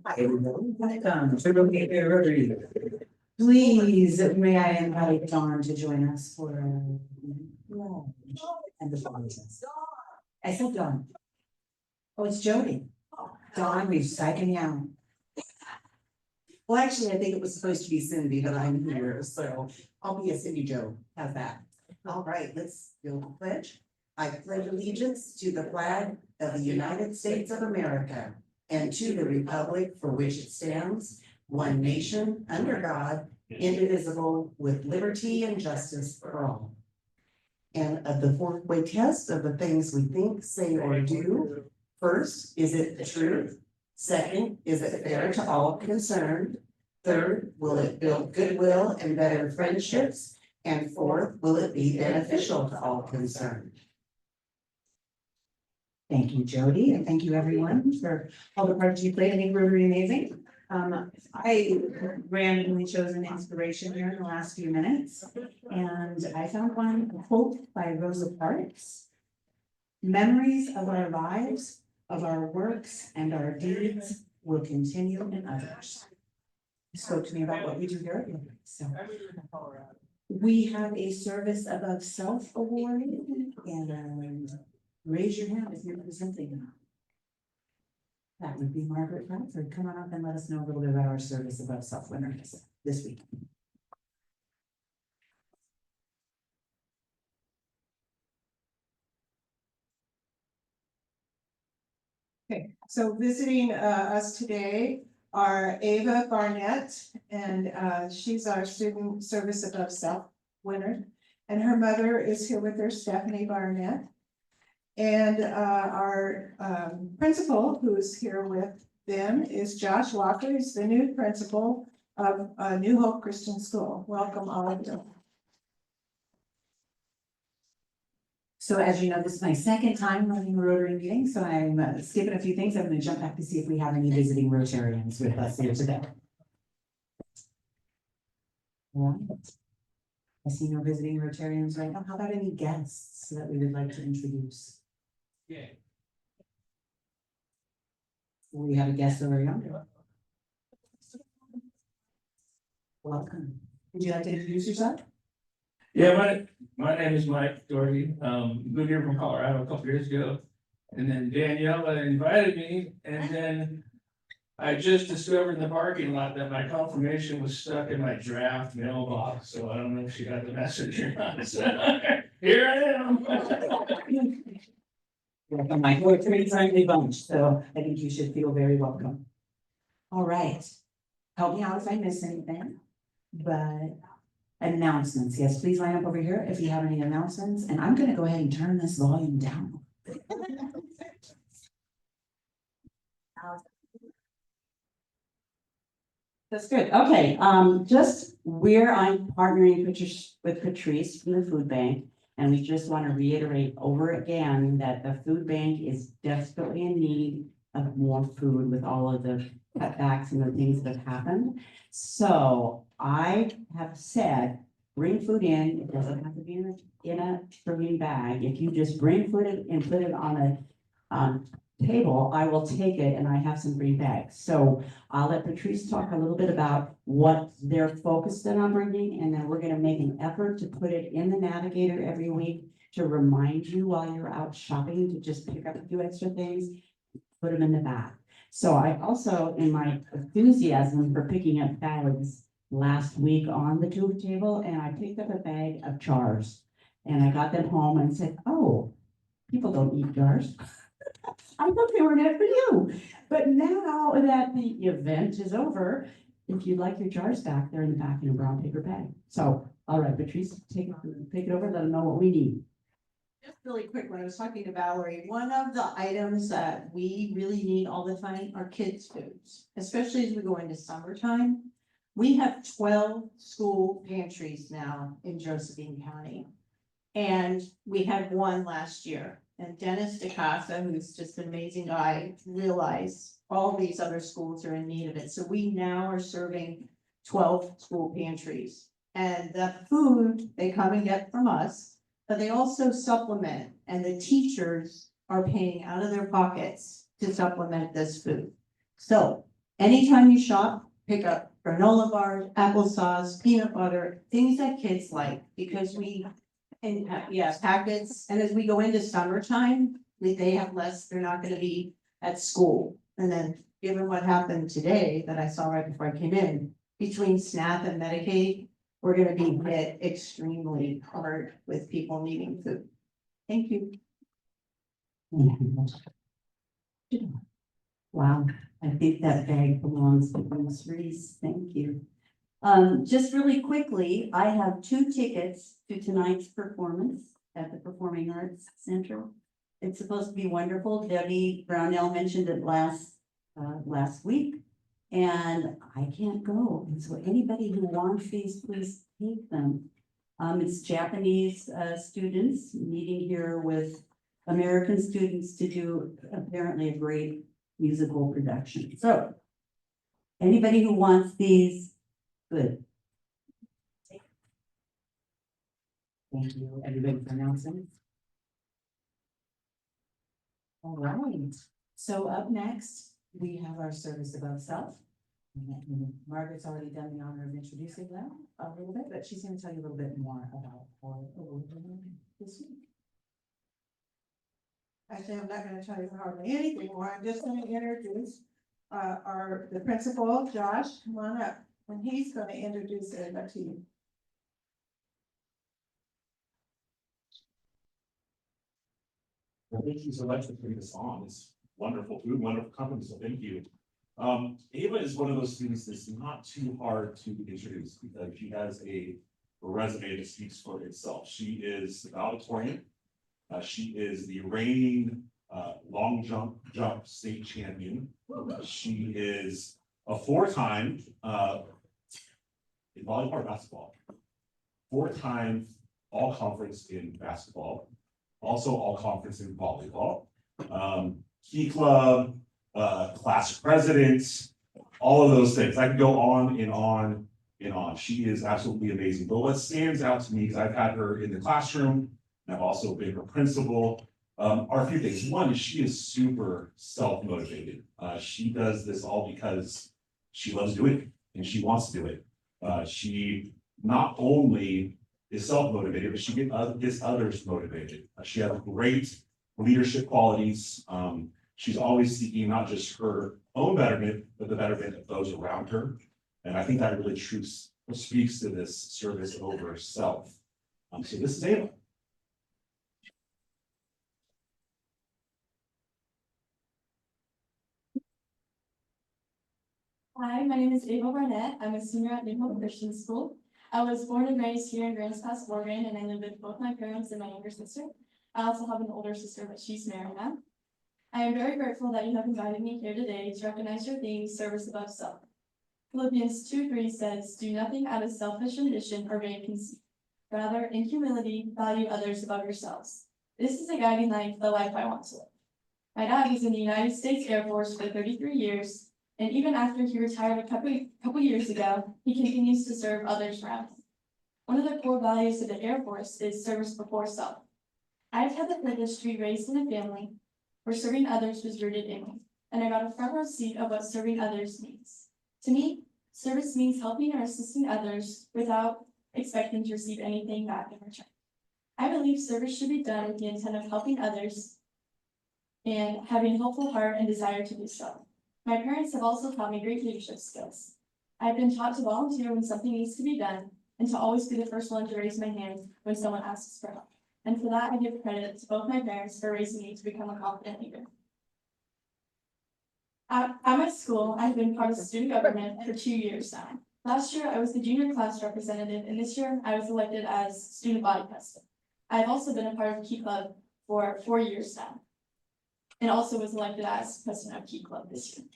Welcome to the Gateway Rotary. Please, may I invite Dawn to join us for and the fun test. I said Dawn. Oh, it's Jody. Dawn, we're psyching you out. Well, actually, I think it was supposed to be Cindy, but I'm here, so I'll be a Cindy Joe. How's that? All right, let's do the pledge. I pledge allegiance to the flag of the United States of America and to the republic for which it stands, one nation, under God, indivisible, with liberty and justice for all. And of the 4-way test of the things we think, say, or do, first, is it the truth? Second, is it fair to all concerned? Third, will it build goodwill and better friendships? And fourth, will it be beneficial to all concerned? Thank you, Jody, and thank you everyone for all the parts you played. I think we're really amazing. I randomly chose an inspiration here in the last few minutes, and I found one quote by Rosa Parks. Memories of our lives, of our works and our deeds will continue in others. Spoke to me about what we do here at Rotary. So we have a Service Above Self award, and raise your hand if you're presenting. That would be Margaret Bradford. Come on up and let us know a little bit about our Service Above Self winner this week. Okay, so visiting us today are Ava Barnett, and she's our Student Service Above Self winner. And her mother is here with her, Stephanie Barnett. And our principal, who's here with them, is Josh Walker. He's the new principal of New Hope Christian School. Welcome, all of you. So as you know, this is my second time running a Rotary meeting, so I'm skipping a few things. I'm going to jump back to see if we have any visiting Rotarians with us here today. All right. I see no visiting Rotarians right now. How about any guests that we would like to introduce? Yeah. We have a guest over yonder. Welcome. Would you like to introduce yourself? Yeah, my name is Mike Doherty. Moved here from Colorado a couple years ago. And then Daniela invited me, and then I just discovered in the parking lot that my confirmation was stuck in my draft mailbox, so I don't know if she got the message or not. So, here I am. Welcome, Mike. We're a pretty timely bunch, so I think you should feel very welcome. All right. Help me out if I miss anything, but announcements. Yes, please line up over here if you have any announcements, and I'm going to go ahead and turn this volume down. That's good. Okay, I'm partnering with Patrice from the food bank, and we just want to reiterate over again that the food bank is desperately in need of more food with all of the cutbacks and the things that have happened. So I have said, bring food in. It doesn't have to be in a serving bag. If you just bring food in and put it on a table, I will take it, and I have some green bags. So I'll let Patrice talk a little bit about what they're focused on bringing, and then we're going to make an effort to put it in the Navigator every week to remind you while you're out shopping to just pick up a few extra things, put them in the bag. So I also, in my enthusiasm for picking up bags last week on the tube table, and I picked up a bag of jars, and I got them home and said, oh, people don't eat jars. I thought they were meant for you, but now that the event is over, if you'd like your jars back, they're in the back in a brown paper bag. So, all right, Patrice, take it over, let them know what we need. Just really quick, when I was talking to Valerie, one of the items that we really need all the time are kids' foods, especially as we go into summertime. We have 12 school pantries now in Josephine County. And we had one last year. And Dennis DeCasa, who's just an amazing guy, realized all these other schools are in need of it. So we now are serving 12 school pantries. And the food they come and get from us, but they also supplement, and the teachers are paying out of their pockets to supplement this food. So Anytime you shop, pick up granola bars, applesauce, peanut butter, things that kids like, because packets, and as we go into summertime, they have less, they're not gonna be at school. And then, given what happened today that I saw right before I came in, between SNAP and Medicaid, we're gonna be hit extremely hard with people needing food. Thank you. Wow, I think that bag belongs to Bruce Reese, thank you. Just really quickly, I have 2 tickets to tonight's performance at the Performing Arts Center. It's supposed to be wonderful. Debbie Brownell mentioned it last week. And I can't go. And so anybody who wants these, please take them. It's Japanese students meeting here with American students to do apparently a great musical production. So anybody who wants these, good. Thank you, everybody, for announcing. All right, so up next, we have our service above self. And Margaret's already done the honor of introducing them a little bit, but she's gonna tell you a little bit more about what we're doing this week. Actually, I'm not gonna tell you hardly anything more. I'm just gonna introduce the principal, Josh, come on up, and he's gonna introduce everybody to you. Well, thank you so much for putting this on. It's wonderful food, wonderful company, so thank you. Ava is one of those students that's not too hard to introduce because she has a resume that speaks for itself. She is valedictorian. She is the reigning long jump state champion. She is a 4-time in volleyball or basketball. 4-time all conference in basketball. Also all conference in volleyball, key club, class president, all of those things. I could go on and on and on. She is absolutely amazing. But what stands out to me, because I've had her in the classroom, and I've also been her principal, are a few things. One is she is super self-motivated. She does this all because she loves doing it and she wants to do it. She not only is self-motivated, but she gets others motivated. She has great leadership qualities. She's always seeking not just her own betterment, but the betterment of those around her. And I think that really speaks to this service over self. So this is Ava. Hi, my name is Ava Barnett. I'm a senior at New Hope Christian School. I was born and raised here in Grants Pass, Oregon, and I live with both my parents and my younger sister. I also have an older sister, but she's married now. I am very grateful that you have invited me here today to recognize your theme, service above self. Philippians 2:3 says, "Do nothing out of selfish ambition or vain conceit. Rather, in humility, value others above yourselves." This is a guiding light, the life I want to live. My dad was in the United States Air Force for 33 years. And even after he retired a couple years ago, he continues to serve others around him. One of the core values of the Air Force is service before self. I've had the privilege to be raised in a family where serving others was rooted in me, and I got a front row seat of what serving others means. To me, service means helping or assisting others without expecting to receive anything back in return. I believe service should be done with the intent of helping others and having a helpful heart and desire to do so. My parents have also taught me great leadership skills. I've been taught to volunteer when something needs to be done and to always be the first one to raise my hand when someone asks for help. And for that, I give credit to both my parents for raising me to become a confident leader. At my school, I've been part of student government for 2 years now. Last year, I was the junior class representative, and this year, I was elected as student body president. I've also been a part of Key Club for 4 years now, and also was elected as president of Key Club this year.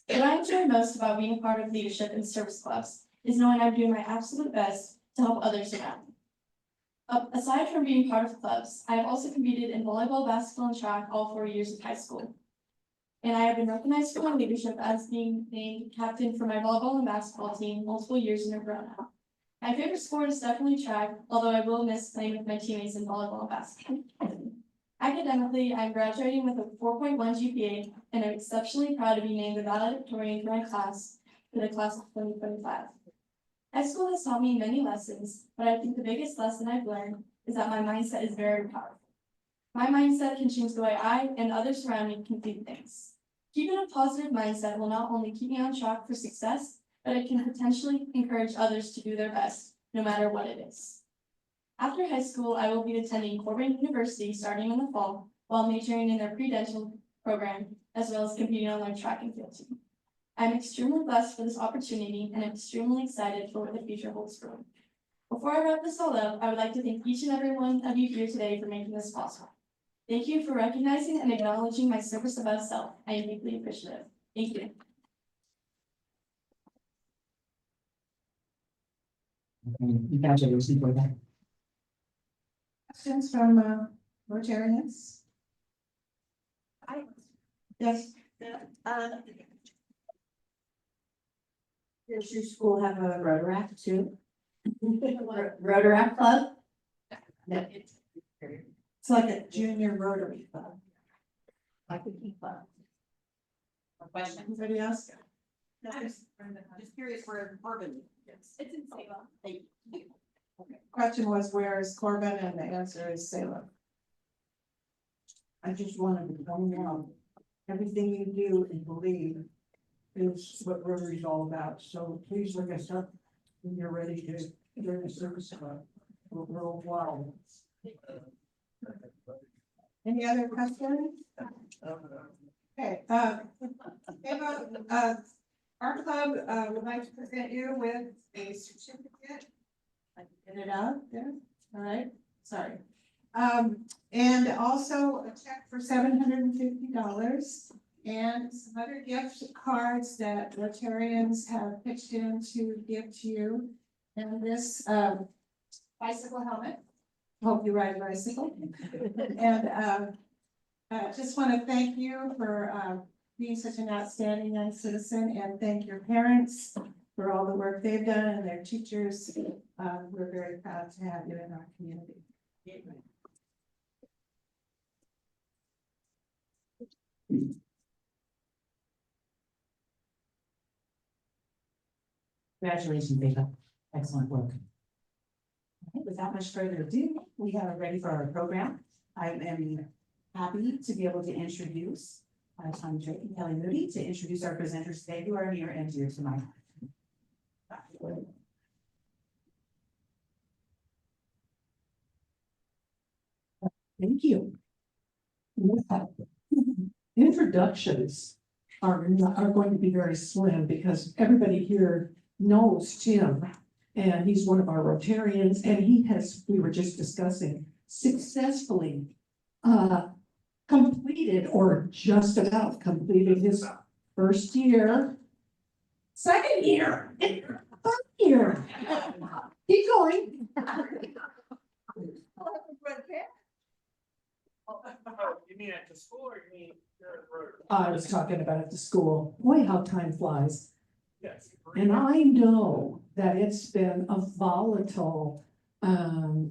What I enjoy most about being a part of leadership and service clubs is knowing I'm doing my absolute best to help others around me. Aside from being part of clubs, I have also competed in volleyball, basketball, and track all 4 years of high school. And I have been recognized for my leadership as being named captain for my volleyball and basketball team multiple years in a row now. My favorite sport is definitely track, although I will miss playing with my teammates in volleyball and basketball. I Academically, I'm graduating with a 4.1 GPA, and I'm exceptionally proud to be named the valedictorian for my class for the class of 2025. High school has taught me many lessons, but I think the biggest lesson I've learned is that my mindset is very powerful. My mindset can change the way I and others around me can do things. Keeping a positive mindset will not only keep me on track for success, but it can potentially encourage others to do their best, no matter what it is. After high school, I will be attending Corban University starting in the fall, while majoring in their pre-dental program, as well as competing on their track and field team. I'm extremely blessed for this opportunity and I'm extremely excited for what the future holds for me. Before I wrap this all up, I would like to thank each and every one of you here today for making this possible. Thank you for recognizing and acknowledging my service above self. I am deeply appreciative. Thank you. Congratulations for that. Questions from Rotarians? Yes. Does your school have a Rotaract too? Rotaract club? No. It's like a junior Rotary club. Like a key club. Questions? Anybody else? Just curious where Corban is. It's in Salem. Question was, where is Corbin? And the answer is Salem. I just wanted to point out, everything you do and believe is what Rotary is all about. So please look us up when you're ready to join the service club. We're all wild. Any other questions? Okay, Ava, our club would like to present you with a certificate. I can get it out there, all right, sorry. And also a check for $750 and some other gift cards that Rotarians have pitched in to give to you. And this bicycle helmet. Hope you ride a bicycle. And just want to thank you for being such an outstanding young citizen, and thank your parents for all the work they've done and their teachers. We're very proud to have you in our community. Congratulations, Ava. Excellent work. Okay, without much further ado, we are ready for our program. I am happy to be able to introduce Tom Drake and Kelly Moody to introduce our presenters today who are near and dear to my heart. Thank you. Introductions are going to be very slim because everybody here knows Tim. And he's one of our Rotarians, and he has, we were just discussing, successfully completed or just about completed his first year, second year, third year. Keep going. You mean at the school or you mean here at Rotary? I was talking about at the school. Boy, how time flies. Yes. And I know that it's been a volatile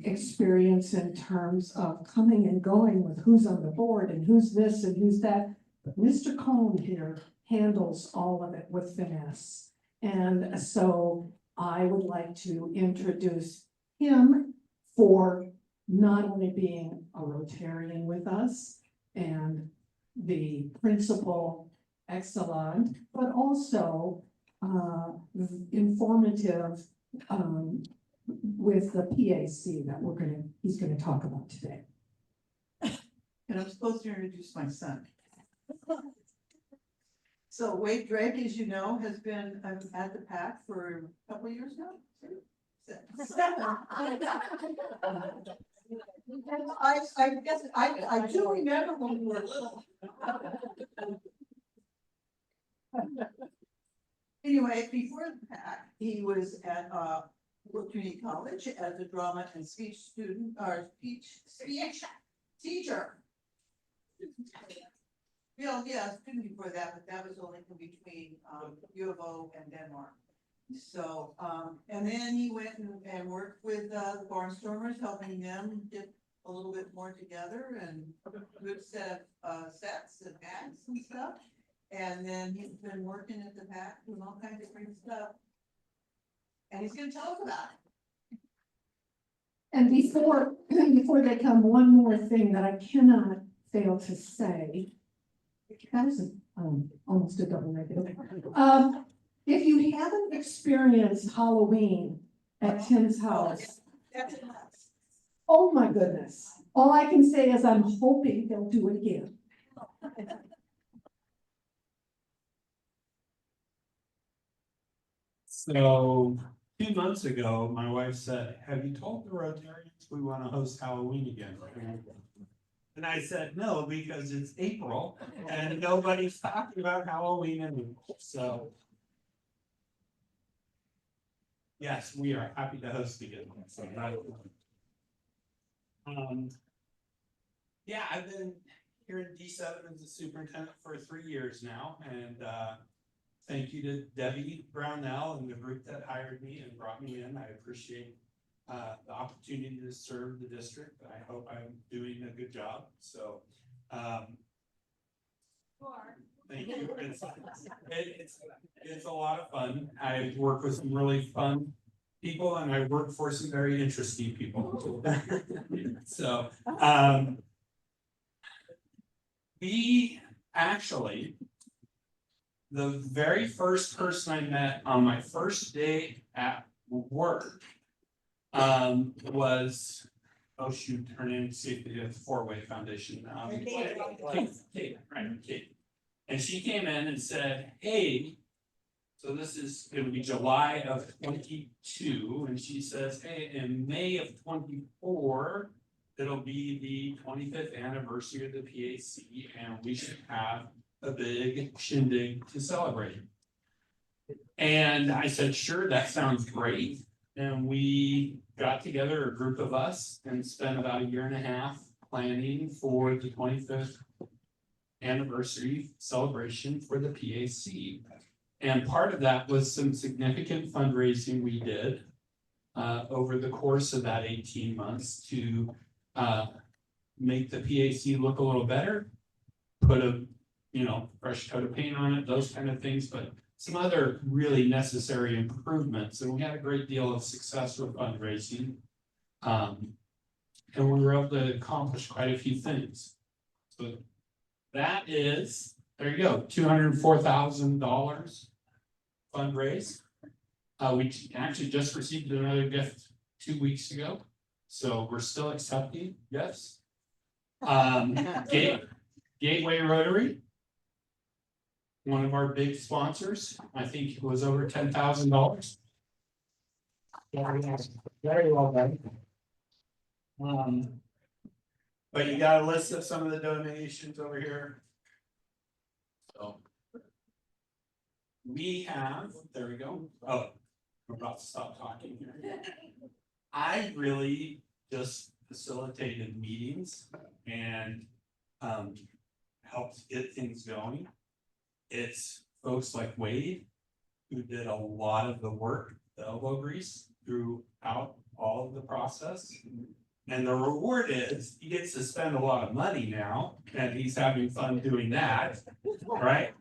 experience in terms of coming and going with who's on the board and who's this and who's that. But Mr. Cohn here handles all of it with finesse. And so I would like to introduce him for not only being a Rotarian with us and the principal excellent, but also informative with the PAC that he's gonna talk about today. And I'm supposed to introduce my son. So Wade Drake, as you know, has been at the PAC for a couple of years now. I guess I do remember when we were little. Anyway, before the PAC, he was at World Community College as a drama and speech student, or speech teacher. Yeah, student before that, but that was only in between U of O and Denmark. So, and then he went and worked with the Barnstormers, helping them get a little bit more together and a good set of sets and hats and stuff. And then he's been working at the back doing all kinds of great stuff. And he's gonna tell us about it. And before they come, one more thing that I cannot fail to say. That is almost a double negative. If you haven't experienced Halloween at Tim's house, That's enough. oh my goodness. All I can say is I'm hoping they'll do it again. So 2 months ago, my wife said, have you told the Rotarians we want to host Halloween again? And I said, no, because it's April and nobody's talking about Halloween anymore. So yes, we are happy to host again. So, yeah, I've been here in D7 as a superintendent for 3 years now, and thank you to Debbie Brownell and the group that hired me and brought me in. I appreciate the opportunity to serve the district. I hope I'm doing a good job. So, thank you. It's a lot of fun. I work with some really fun people, and I work for some very interesting people. So, we actually, the very first person I met on my first day at work was, oh shoot, her name is the Four-Way Foundation. Kate, right, Kate. And she came in and said, hey, so this is, it would be July of 22, and she says, hey, in May of 24, it'll be the 25th anniversary of the PAC, and we should have a big shindig to celebrate. And I said, sure, that sounds great. And we got together, a group of us, and spent about 1.5 years planning for the 25th anniversary celebration for the PAC. And part of that was some significant fundraising we did over the course of that 18 months to make the PAC look a little better, put a fresh coat of paint on it, those kind of things, but some other really necessary improvements. And we had a great deal of success with fundraising. And we were able to accomplish quite a few things. So that is, there you go, $204,000 fundraise. We actually just received another gift 2 weeks ago. So we're still accepting gifts. Gateway Rotary, one of our big sponsors, I think it was over $10,000. Very well done. But you got a list of some of the donations over here. So we have, there we go. Oh, we're about to stop talking here. I really just facilitated meetings and helped get things going. It's folks like Wade who did a lot of the work, the elbow grease throughout all of the process. And the reward is he gets to spend a lot of money now, and he's having fun doing that, right?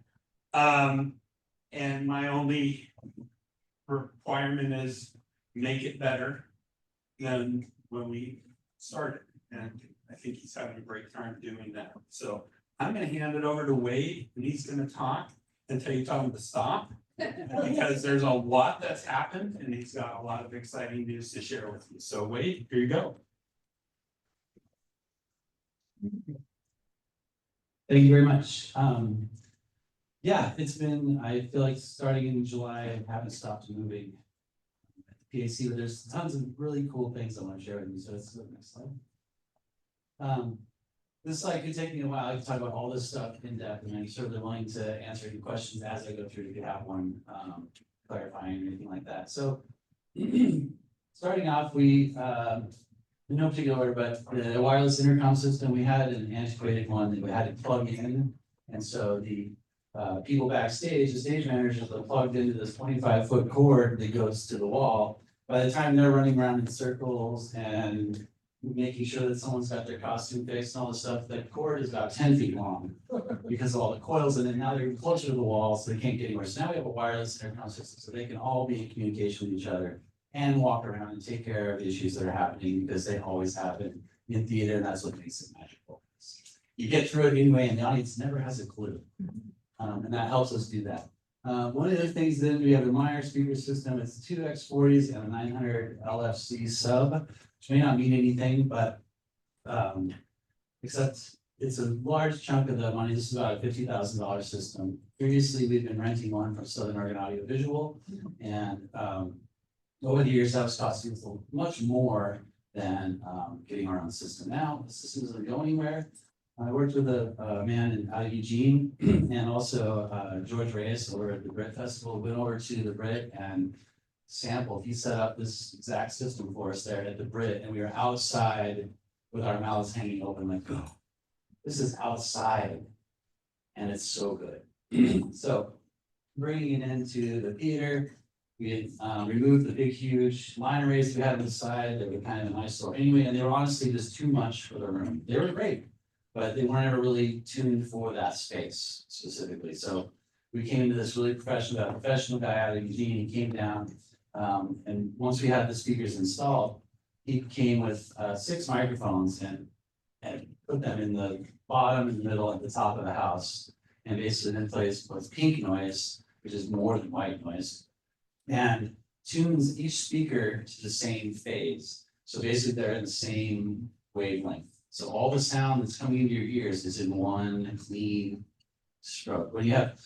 And my only requirement is make it better than when we started. And I think he's having a great time doing that. So I'm gonna hand it over to Wade, and he's gonna talk until you tell him to stop. Because there's a lot that's happened, and he's got a lot of exciting news to share with you. So Wade, here you go. Thank you very much. Yeah, it's been, I feel like starting in July, I haven't stopped moving at the PAC, but there's tons of really cool things I want to share with you. So let's go to the next slide. This slide could take me a while. I can talk about all this stuff in depth, and I'm certainly willing to answer any questions as I go through if you have one clarifying or anything like that. So starting off, we in no particular order, but the wireless intercom system, we had an antiquated one that we had to plug in. And so the people backstage, the stage managers, are plugged into this 25-foot cord that goes to the wall. By the time they're running around in circles and making sure that someone's got their costume fixed and all this stuff. The cord is about 10 feet long because of all the coils in it. Now they're closer to the wall, so they can't get anywhere. So now we have a wireless intercom system, so they can all be in communication with each other and walk around and take care of the issues that are happening, because they always happen in theater, and that's what makes it magical. You get through it anyway, and the audience never has a clue. And that helps us do that. One of the things then, we have the Meyer speaker system. It's 2 X40s and a 900 LFC sub, which may not mean anything, but except it's a large chunk of the money. This is about a $50,000 system. Previously, we've been renting one from Southern Oregon Audio Visual, and over the years, that was costing us much more than getting our own system. Now, the system doesn't go anywhere. I worked with a man out of Eugene and also George Reyes over at the Brit Festival. Went over to the Brit and sampled. He set up this exact system for us there at the Brit, and we were outside with our mouths hanging open, like, oh, this is outside, and it's so good. So, bringing it into the theater. We had removed the big, huge line arrays we had on the side. They were kind of an eyesore anyway, and they were honestly just too much for the room. They were great, but they weren't ever really tuned for that space specifically. So we came into this really professional guy out of Eugene. He came down, and once we had the speakers installed, he came with 6 microphones and put them in the bottom, in the middle, at the top of the house, and basically then plays with pink noise, which is more than white noise, and tunes each speaker to the same phase. So basically they're in the same wavelength. So all the sound that's coming into your ears is in one clean stroke. When you have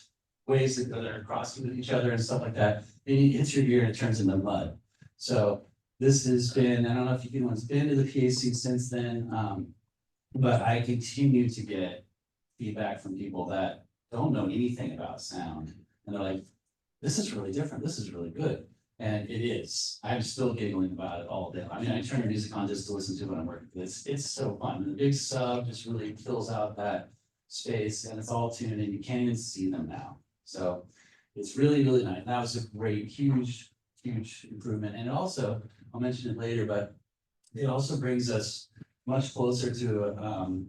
waves that are crossing with each other and stuff like that, then it hits your ear and it turns into mud. So this has been, I don't know if anyone's been to the PAC since then, but I continue to get feedback from people that don't know anything about sound. And they're like, this is really different. This is really good. And it is. I'm still giggling about it all day. I mean, I turn the music on just to listen to it when I'm working. It's so fun. And the big sub just really fills out that space, and it's all tuned, and you can't even see them now. So it's really, really nice. That was a great, huge improvement. And also, I'll mention it later, but it also brings us much closer to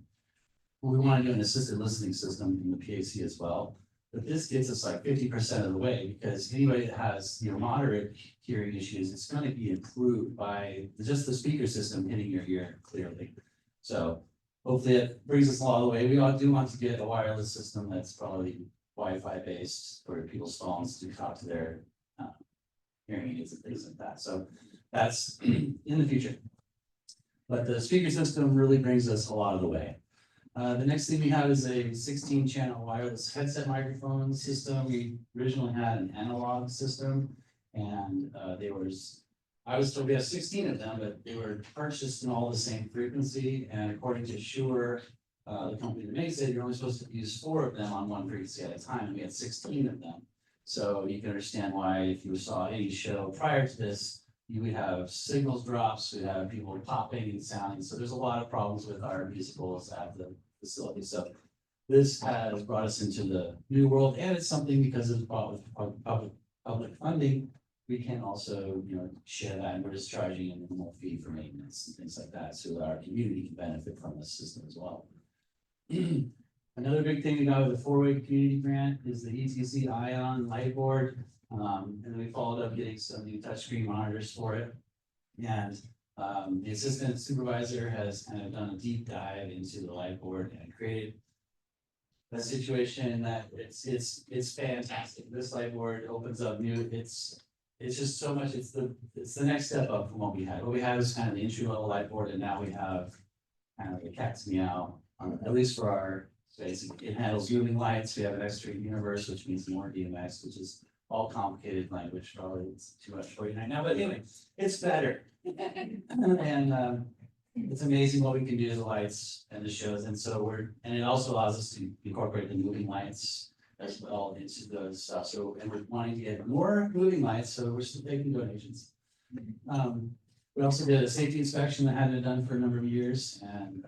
we want to do an assisted listening system in the PAC as well. But this gets us like 50% of the way, because anybody that has moderate hearing issues, it's going to be improved by just the speaker system hitting your ear clearly. So hopefully it brings us a lot of the way. We all do want to get a wireless system that's probably Wi-Fi based for people's phones to talk to their hearing aids and things like that. So that's in the future. But the speaker system really brings us a lot of the way. The next thing we have is a 16-channel wireless headset microphone system. We originally had an analog system, and I was told we have 16 of them, but they were purchased in all the same frequency. And according to Shure, the company that makes it, you're only supposed to use 4 of them on one frequency at a time, and we had 16 of them. So you can understand why, if you saw any show prior to this, you would have signals drops, we'd have people popping and sounding. So there's a lot of problems with our musicals at the facility. So this has brought us into the new world, and it's something, because of public funding, we can also share that, and we're just charging a minimal fee for maintenance and things like that, so that our community can benefit from this system as well. Another big thing we got with the 4-way community grant is the ETC Ion light board. And then we followed up getting some new touchscreen monitors for it. And the assistant supervisor has kind of done a deep dive into the light board and created a situation that it's fantastic. This light board opens up new, it's just so much, it's the next step up from what we had. What we had was kind of the entry level light board, and now we have kind of the cat's meow, at least for our space. It handles moving lights. We have an extra universe, which means more DMX, which is all complicated language. Probably it's too much for you right now, but anyway, it's better. And it's amazing what we can do to the lights and the shows. And so and it also allows us to incorporate the moving lights as well into those stuff. So, and we're wanting to get more moving lights, so we're still taking donations. We also did a safety inspection that hadn't been done for a number of years, and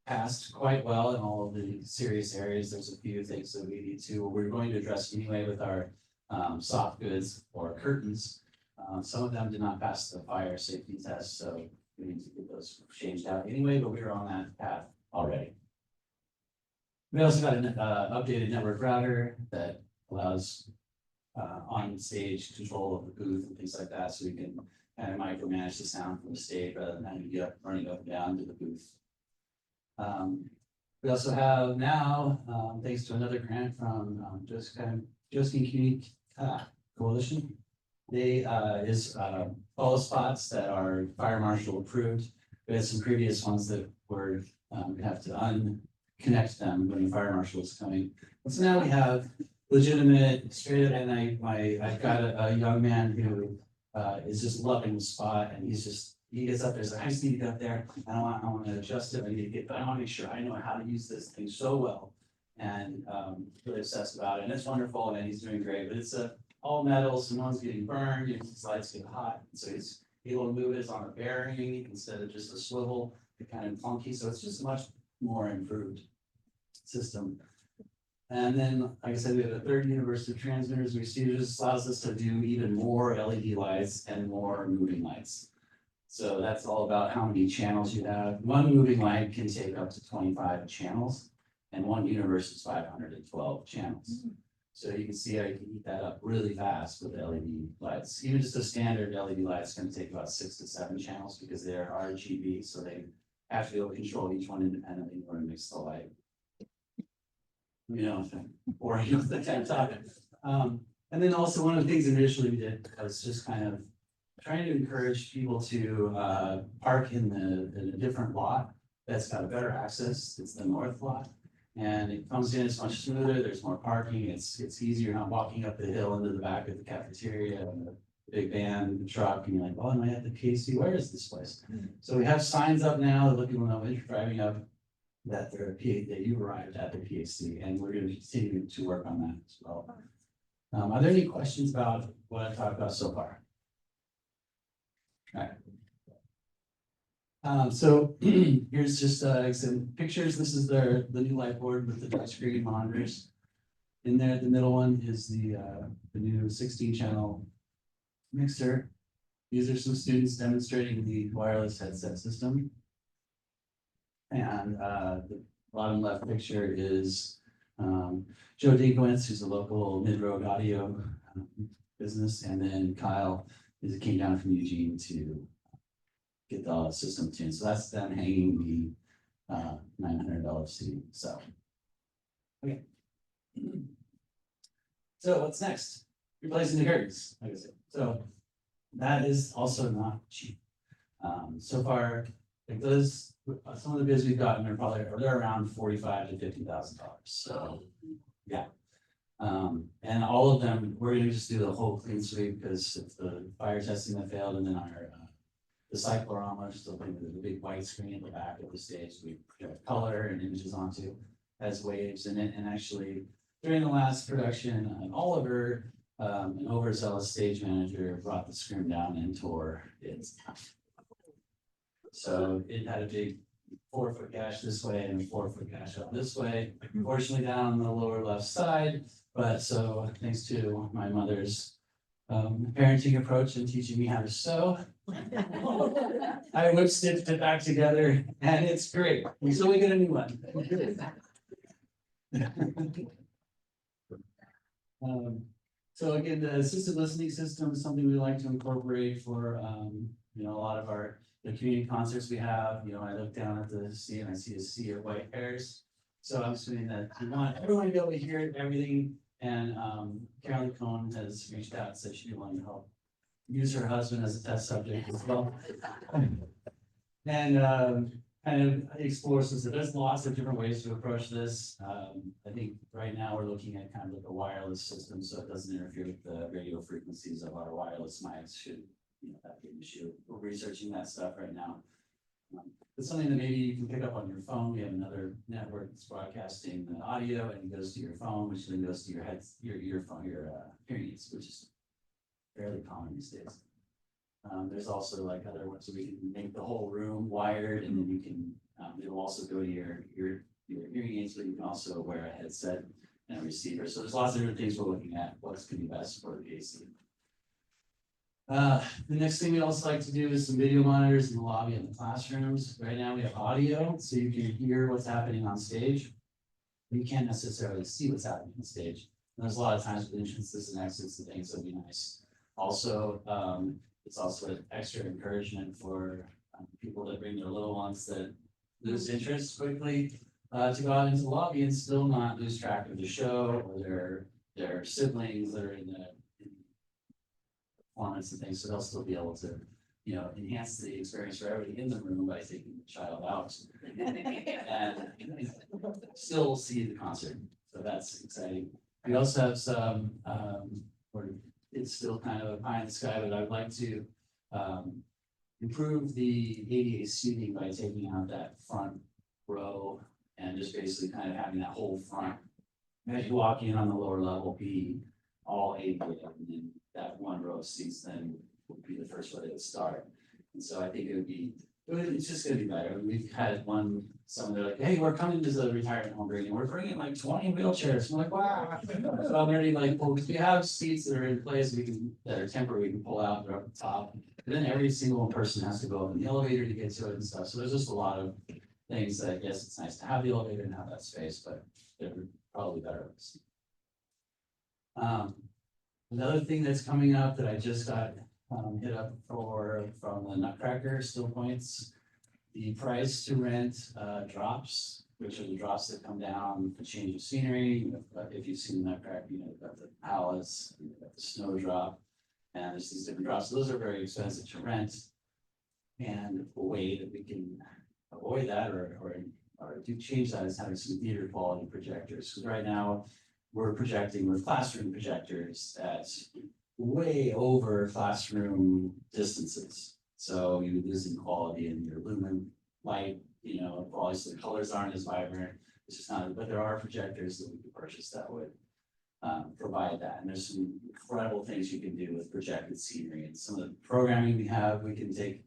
passed quite well in all of the serious areas. There's a few things that we need to, we're going to address anyway with our soft goods or curtains. Some of them did not pass the fire safety test, so we need to get those changed out anyway, but we were on that path already. We also got an updated network router that allows on stage control of the booth and things like that, so we can kind of micromanage the sound from the stage rather than having to get running up and down to the booth. We also have now, thanks to another grant from Josephine Community Coalition. They follow spots that are fire marshal approved. We had some previous ones that were we have to unconnect them when the fire marshal is coming. And so now we have legitimate straight up, and I've got a young man who is just loving the spot, and he gets up there, so I just need to get up there, I want to adjust it, but I want to make sure I know how to use this thing so well. And really obsessed about it, and it's wonderful, and he's doing great, but it's all metal, so no one's getting burned, his lights get hot, so he's able to move it on a bearing instead of just a swivel, kind of clunky, so it's just a much more improved system. And then, like I said, we have a third universe of transmitters, receivers. This allows us to do even more LED lights and more moving lights. So that's all about how many channels you have. One moving light can take up to 25 channels, and one universe is 512 channels. So you can see how you can heat that up really fast with LED lights. Even just a standard LED light is going to take about 6 to 7 channels because they're RGB, so they have to be able to control each one independently in order to mix the light. Or the kind of topic. And then also one of the things initially we did was just kind of trying to encourage people to park in a different lot that's got a better access. It's the north lot, and it comes in, it's much smoother. There's more parking. It's easier, not walking up the hill into the back of the cafeteria and the big van, the truck, and you're like, oh, am I at the PAC? Where is this place? So we have signs up now that let people know when you're driving up that that you arrived at the PAC, and we're going to continue to work on that as well. Are there any questions about what I've talked about so far? All right. So here's just some pictures. This is the new light board with the touchscreen monitors. In there, the middle one is the new 16-channel mixer. These are some students demonstrating the wireless headset system. And the bottom left picture is Joe Dinkowitz, who's a local mid-road audio business, and then Kyle came down from Eugene to get the system tuned. So that's them hanging the $900 CD. So, okay. So what's next? Replacing the curtains, like I said. So that is also not cheap. So far, like those, some of the bids we've gotten are they're around $45,000 to $50,000. So yeah. And all of them, we're gonna just do the whole clean sweep because if the fire testing that failed, and then our the cyclorama, still putting the big white screen at the back of the stage, we project color and images onto as waves in it. And actually, during the last production, Oliver, an overzealous stage manager, brought the screen down and tore it. So it had a big 4-foot gash this way and a 4-foot gash up this way. Unfortunately, down on the lower left side. But so thanks to my mother's parenting approach and teaching me how to sew, I whip stitched it back together, and it's great. So we get a new one. So again, the assisted listening system is something we like to incorporate for a lot of the community concerts we have. I look down at the sea and I see a sea of white hairs. So I'm assuming that we want everyone to be able to hear everything. And Carolyn Cohn has reached out and said she'd be willing to help use her husband as a test subject as well. And kind of explore, so there's lots of different ways to approach this. I think right now we're looking at kind of like a wireless system, so it doesn't interfere with the radio frequencies of our wireless mics. Should that be an issue? We're researching that stuff right now. It's something that maybe you can pick up on your phone. We have another network that's broadcasting the audio, and it goes to your phone, which then goes to your earphone, your hearing aids, which is fairly common these days. There's also like other ones, so we can make the whole room wired, and then you can it'll also go to your hearing aids, but you can also wear a headset and a receiver. So there's lots of different things we're looking at. What's going to be best for the PAC. The next thing we also like to do is some video monitors in the lobby and the classrooms. Right now we have audio, so you can hear what's happening on stage. You can't necessarily see what's happening on stage. And there's a lot of times with entrances and exits and things that'd be nice. Also, it's also an extra encouragement for people that bring their little ones that lose interest quickly to go out into the lobby and still not lose track of the show or their siblings that are in the performance and things, so they'll still be able to, you know, enhance the experience for everybody in the room by taking the child out. And still see the concert, so that's exciting. We also have some, it's still kind of a pie in the sky, but I'd like to improve the ADA seating by taking out that front row and just basically kind of having that whole front. As you walk in on the lower level, be all ADA, and then that one row of seats then would be the first row that would start. And so I think it's just gonna be better. We've had someone they're like, hey, we're coming to the retirement home and we're bringing like 20 wheelchairs. I'm like, wow. So I'm already like, well, we have seats that are in place, that are temporary, we can pull out, they're up the top. And then every single person has to go up in the elevator to get to it and stuff. So there's just a lot of things that I guess it's nice to have the elevator and have that space, but they're probably better. Another thing that's coming up that I just got hit up from the Nutcracker Still Points, the price to rent drops, which are the drops that come down, the change of scenery. If you've seen the Nutcracker, you know, you've got the palace, you've got the snowdrop, and there's these different drops. So those are very expensive to rent. And a way that we can avoid that or do change that is having some theater quality projectors. Because right now we're projecting with classroom projectors at way over classroom distances. So you're losing quality in your lumen light, you know, obviously the colors aren't as vibrant. It's just not, but there are projectors that we could purchase that would provide that. And there's some incredible things you can do with projected scenery. And some of the programming we have, we can take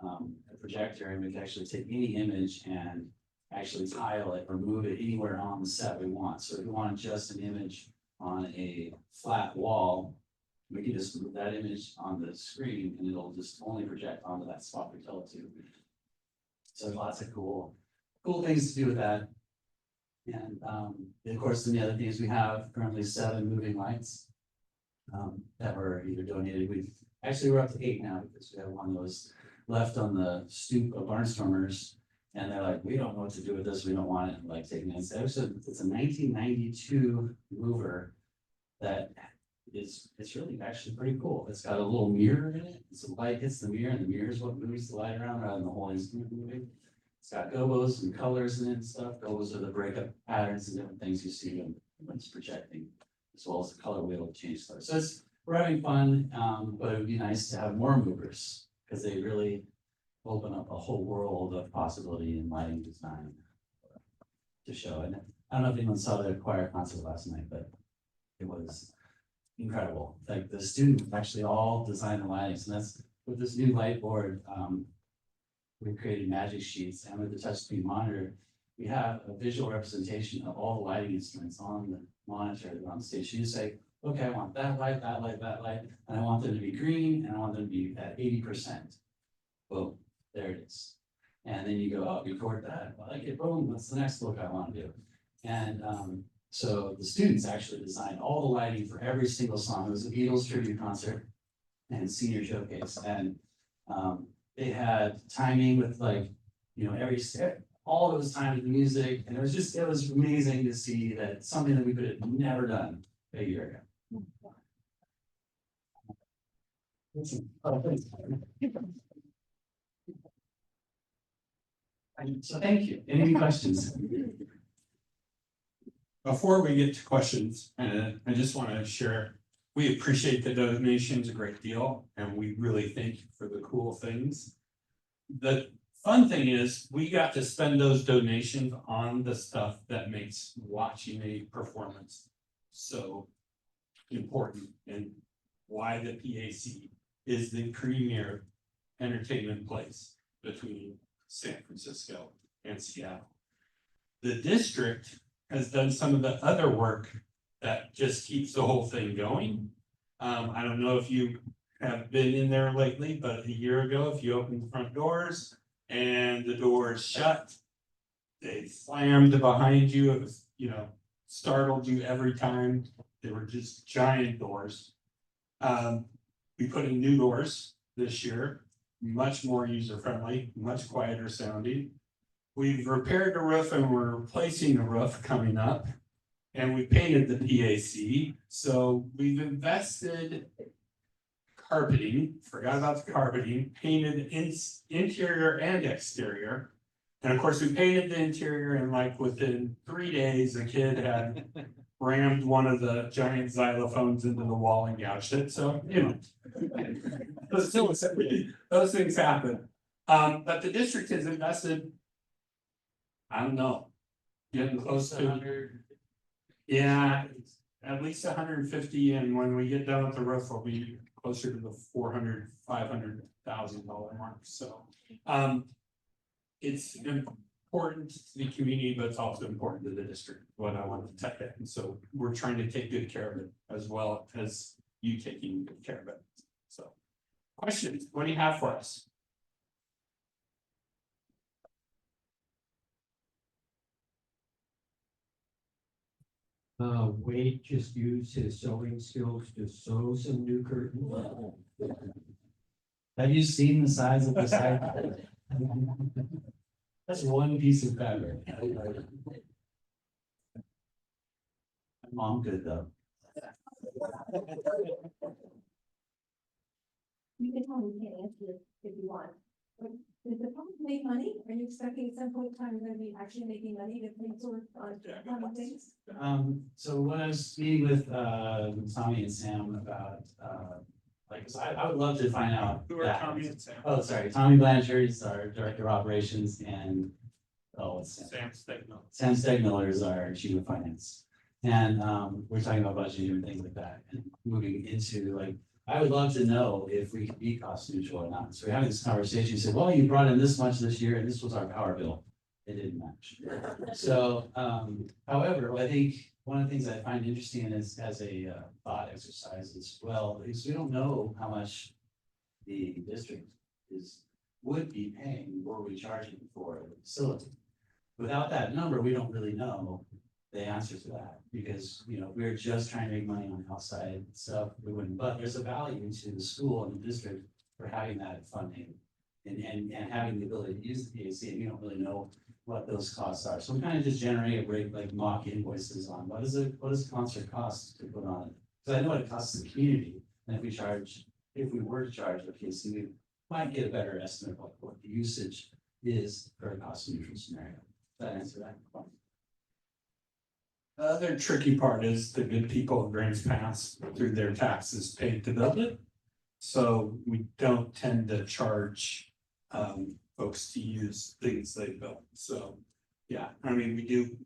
a projector and we can actually take any image and actually tile it or move it anywhere on the set we want. So if we want just an image on a flat wall, we can just move that image on the screen and it'll just only project onto that spot we tell it to. So lots of cool things to do with that. And of course, then the other things we have currently 7 moving lights that were either donated. We're up to 8 now because we have one that was left on the stoop of Barnstormers. And they're like, we don't know what to do with this. We don't want it. Like taking it. It's a 1992 mover that it's really actually pretty cool. It's got a little mirror in it. So the light hits the mirror and the mirror is what moves the light around rather than the whole instrument moving. It's got gobos and colors in it and stuff. Gobos are the breakup patterns and different things you see when it's projecting, as well as the color wheel to change colors. So we're having fun, but it would be nice to have more movers because they really open up a whole world of possibility in lighting design to show. And I don't know if anyone saw the choir concert last night, but it was incredible. Like the students actually all designed the lighting. And that's with this new light board. We created magic sheets, and with the touchscreen monitor, we have a visual representation of all the lighting instruments on the monitor that are on stage. So you say, okay, I want that light, that light, that light, and I want them to be green, and I want them to be at 80%. Boom. There it is. And then you go, oh, record that. I like it. Boom. That's the next look I want to do. And so the students actually designed all the lighting for every single song. It was a Beatles tribute concert and senior showcase. And they had timing with like, you know, every step, all of those timed with music. And it was amazing to see that something that we could have never done a year ago. Oh, thanks. So thank you. Any questions? Before we get to questions, I just want to share, we appreciate the donations a great deal, and we really thank you for the cool things. The fun thing is, we got to spend those donations on the stuff that makes watching a performance so important, and why the PAC is the premier entertainment place between San Francisco and Seattle. The district has done some of the other work that just keeps the whole thing going. I don't know if you have been in there lately, but a year ago, if you opened the front doors and the doors shut, they slammed behind you, it was, startled you every time. They were just giant doors. We put in new doors this year, much more user friendly, much quieter sounding. We've repaired the roof and we're replacing the roof coming up. And we painted the PAC, so we've invested carpeting, forgot about the carpeting, painted interior and exterior. And of course, we painted the interior and like within 3 days, a kid had rammed one of the giant xylophones into the wall and gouged it, so, those things happen. But the district has invested, I don't know, getting close to. Yeah, at least 150, and when we get done with the roof, we'll be closer to the $400,000-$500,000 mark, so. It's important to the community, but it's also important to the district, what I want to tell you, and so we're trying to take good care of it as well as you taking good care of it, so. Questions, what do you have for us? Wade just used his sewing skills to sew some new curtains. Have you seen the size of the site? That's one piece of fabric. Mom good though. You can tell me, you can't answer if you want. But does the public make money? Are you expecting at some point in time you're gonna be actually making money to pay for on things? So when I was meeting with Tommy and Sam about I would love to find out. Who are Tommy and Sam? Oh, sorry, Tommy Blanchard is our director of operations and what's Sam Stegmiller. Sam Stegmiller is our chief of finance. And we're talking about budgeting and things like that and moving into I would love to know if we can be cost neutral or not. So we're having this conversation, you said, well, you brought in this much this year and this was our power bill. It didn't match. So, however, I think one of the things I find interesting is as a thought exercise as well, is we don't know how much the district would be paying or we charging for the facility. Without that number, we don't really know the answer to that because, we're just trying to make money on the outside stuff. We wouldn't, but there's a value to the school and the district for having that funding and having the ability to use the PAC, and we don't really know what those costs are. So we kind of just generate a rate like mock invoices on what does a concert cost to put on it? Because I know what it costs the community, and if we were to charge the PAC, we might get a better estimate of what the usage is for a cost neutral scenario. Does that answer that? The other tricky part is the good people of Grants Pass through their taxes paid to build it. So we don't tend to charge folks to use things they built. So, yeah, we do,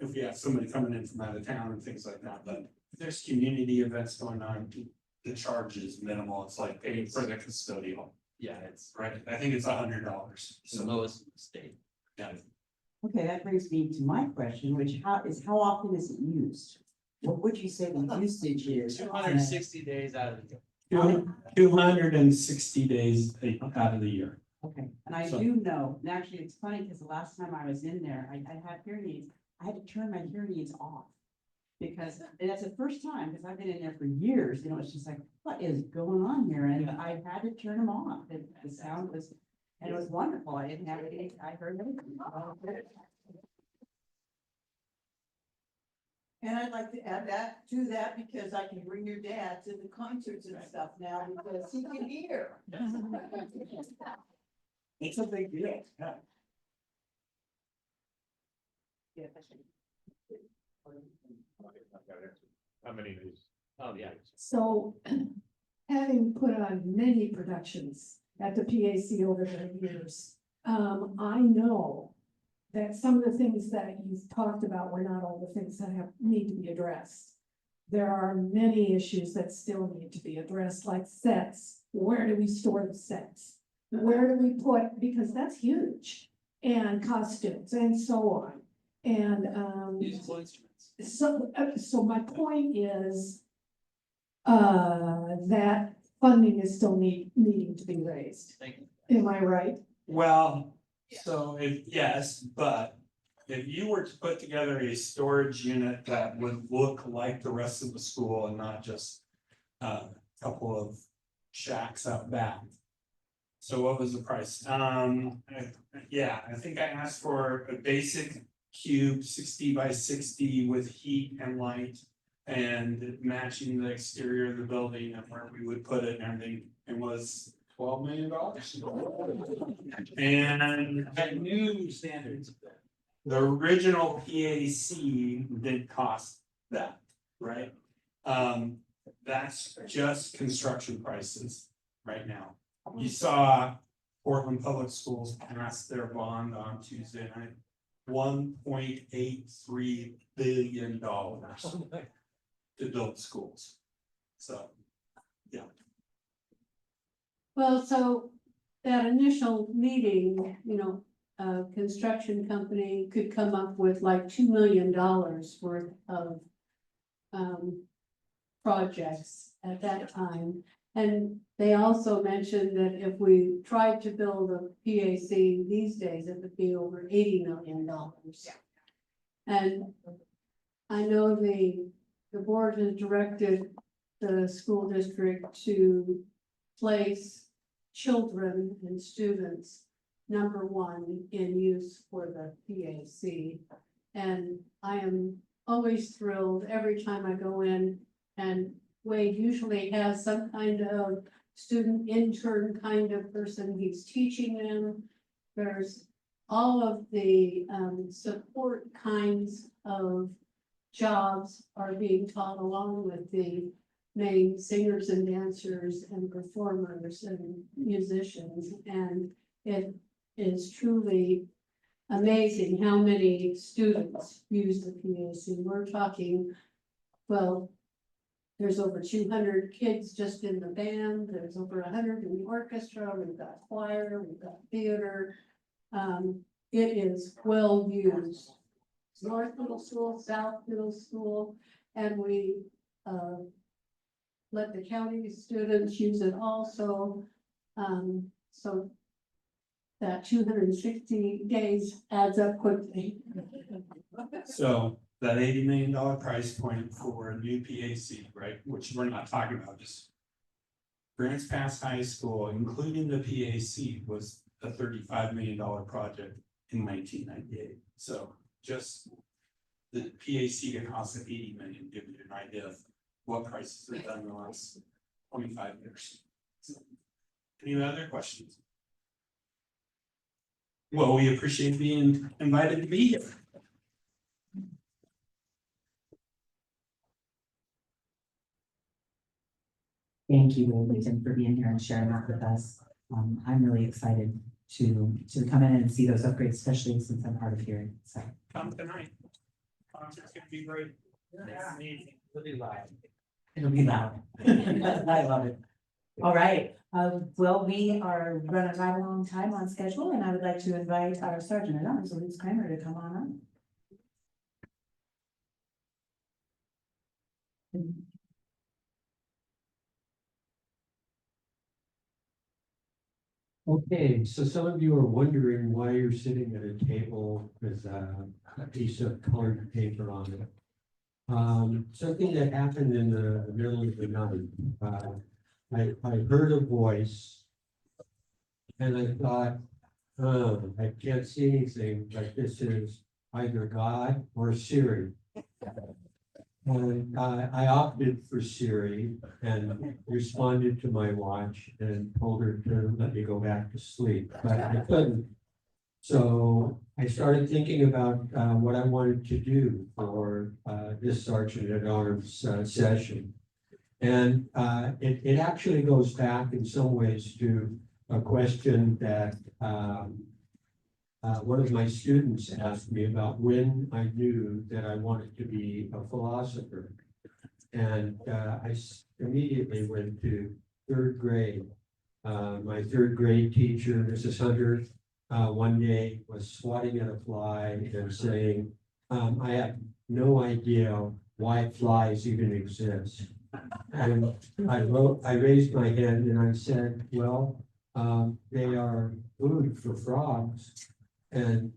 if we have somebody coming in from out of town and things like that, but if there's community events going on, the charge is minimal. It's like paying for the custodial. Yeah, it's Right, I think it's $100. the lowest in the state. Yeah. Okay, that brings me to my question, which how often is it used? What would you say the usage is? 260 days out of the year. 260 days out of the year. Okay, and I So- do know, and actually it's funny because the last time I was in there, I had hearing aids, I had to turn my hearing aids off. Because, and that's the first time, because I've been in there for years, it's just like, what is going on here? And I had to turn them off, and the sound was, and it was wonderful, I didn't have any, I heard everything. And I'd like to add that to that because I can bring your dad to the concerts and stuff now because he can hear. It's a big deal, yeah. How many days? Oh, yeah. So having put on many productions at the PAC over the years, I know that some of the things that you've talked about were not all the things that need to be addressed. There are many issues that still need to be addressed, like sets. Where do we store the sets? Where do we put, because that's huge, and costumes and so on. And Musical instruments. so my point is that funding is still needing to be raised. Am I right? Well, so yes, but if you were to put together a storage unit that would look like the rest of the school and not just a couple of shacks out back. So what was the price? I think I asked for a basic cube 60 by 60 with heat and light and matching the exterior of the building and where we would put it and everything. It was $12 million. And I knew standards. The original PAC didn't cost that, right? That's just construction prices right now. You saw Portland Public Schools pass their bond on Tuesday night. $1.83 billion to build schools. So, yeah. Well, so that initial meeting, a construction company could come up with like $2 million worth of projects at that time. And they also mentioned that if we tried to build a PAC these days, it would be over $80 million. And I know the board has directed the school district to place children and students #1 in use for the PAC. And I am always thrilled every time I go in, and Wade usually has some kind of student intern kind of person. He's teaching them. There's all of the support kinds of jobs are being taught along with the main singers and dancers and performers and musicians. And it is truly amazing how many students use the PAC. We're talking, well, there's over 200 kids just in the band. There's over 100 in the orchestra. We've got choir, we've got theater. It is well used. North Middle School, South Middle School, and we let the county students use it also. So that 260 days adds up quickly. So that $80 million price point for a new PAC, right, which we're not talking about, just Grants Pass High School, including the PAC, was a $35 million project in 1998. So just the PAC can cost $80 million, give you an idea of what prices have done in the last 25 years. So, any other questions? Well, we appreciate being invited to be here. Thank you, William, for being here and sharing that with us. I'm really excited to come in and see those upgrades, especially since I'm hard of hearing. So Come tonight. Concert's gonna be great. Yeah. Amazing. It'll be live. it'll be loud. I love it. All right, well, we are running right along time on schedule, and I would like to invite our Sergeant at Arms, Louise Kramer, to come on up. Okay, so some of you are wondering why you're sitting at a table with a piece of colored paper on it. Something that happened in the middle of the night. I heard a voice and I thought, I can't see anything, but this is either God or Siri. And I opted for Siri and responded to my watch and told her to let me go back to sleep, but I couldn't. So I started thinking about what I wanted to do for this Sergeant at Arms session. And it actually goes back in some ways to a question that one of my students asked me about when I knew that I wanted to be a philosopher. And I immediately went to third grade. My third grade teacher, Mrs. Hunter, one day was swatting at a fly and saying, I have no idea why flies even exist. And I raised my hand and I said, well, they are food for frogs. And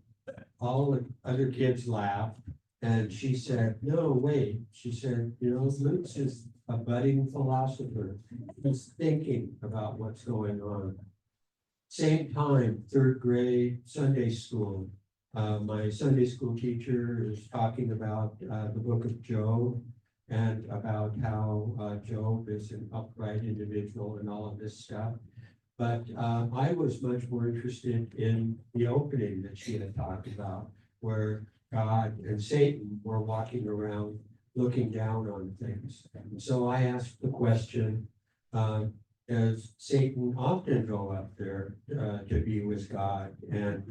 all the other kids laughed. And she said, no, wait, she said, you know, Luke's is a budding philosopher. He's thinking about what's going on. Same time, third grade Sunday school. My Sunday school teacher is talking about the book of Job and about how Job is an upright individual and all of this stuff. But I was much more interested in the opening that she had talked about, where God and Satan were walking around looking down on things. So I asked the question, does Satan often go up there to be with God and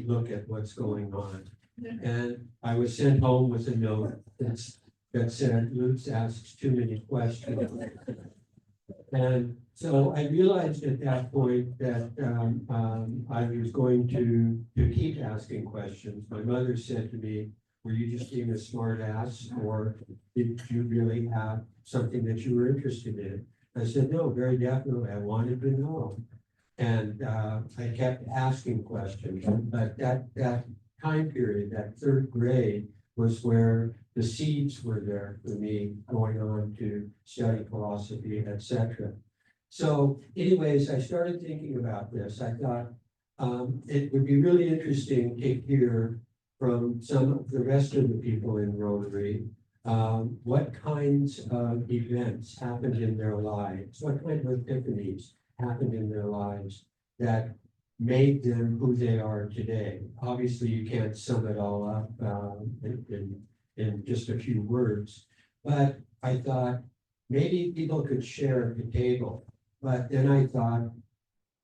look at what's going on? And I was sent home with a note that said, Luke asks too many questions. And so I realized at that point that I was going to keep asking questions. My mother said to me, were you just being a smart ass, or did you really have something that you were interested in? I said, no, very definitely. I wanted to know. And I kept asking questions. But that time period, that third grade, was where the seeds were there for me going on to study philosophy, etc. So anyways, I started thinking about this. I thought it would be really interesting to hear from some of the rest of the people in Rotary what kinds of events happened in their lives, what kind of epiphanies happened in their lives that made them who they are today. Obviously, you can't sum it all up in just a few words, but I thought maybe people could share at the table. But then I thought,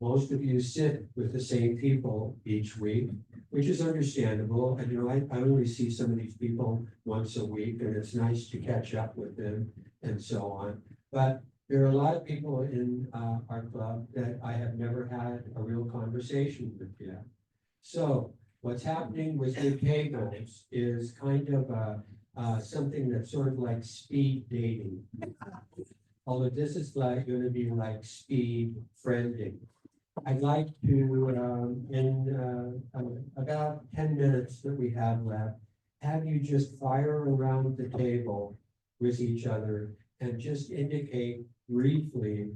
most of you sit with the same people each week, which is understandable. And you know, I only see some of these people once a week, and it's nice to catch up with them and so on. But there are a lot of people in our club that I have never had a real conversation with yet. So what's happening with the tables is kind of something that's sort of like speed dating. Although this is like going to be like speed friending. I'd like to, in about 10 minutes that we have left, have you just fire around the table with each other and just indicate briefly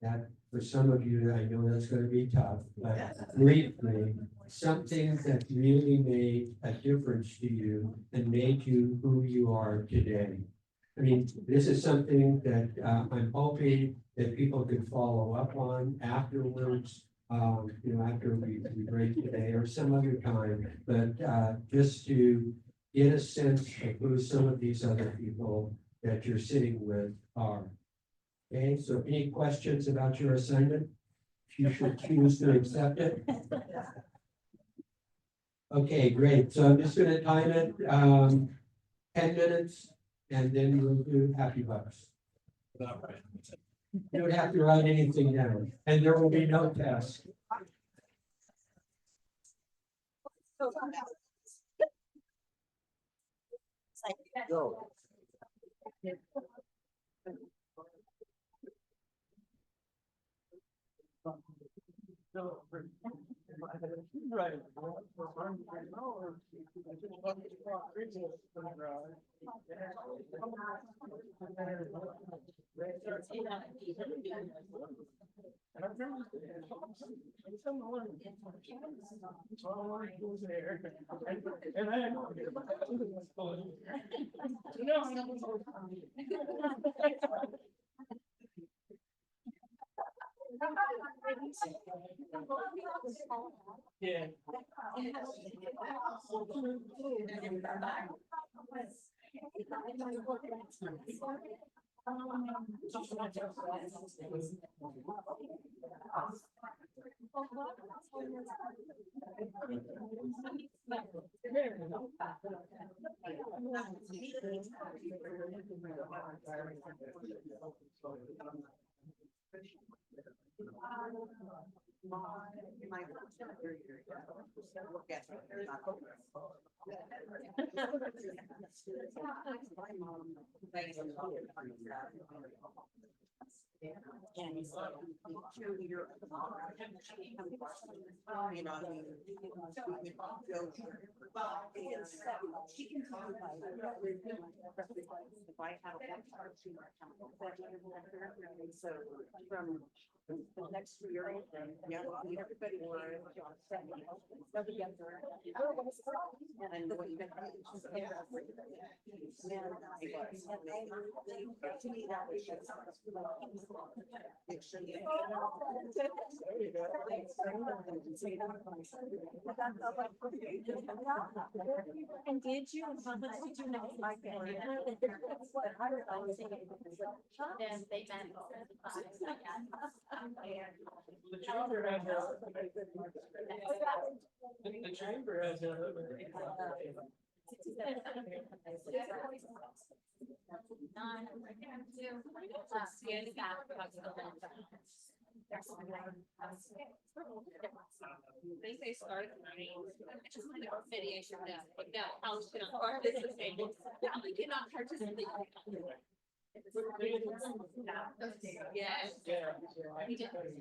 that for some of you, I know that's going to be tough, but briefly, something that really made a difference to you and made you who you are today. I mean, this is something that I'm hoping that people can follow up on afterwards, you know, after we break today or some other time, but just to get a sense of who some of these other people that you're sitting with are. Okay, so any questions about your assignment? You should choose to accept it. Okay, great. So I'm just going to time it 10 minutes. And then we'll do happy bucks. You don't have to write anything down, and there will be no test. Go. Right. Yeah. She can talk about so from the next year, yeah, everybody was. And what you to me, that was And did you, how much did you know? And they meant. The chamber has the chamber has They started just like a mediation, but no, I was gonna participate. I cannot participate. Yes. Very different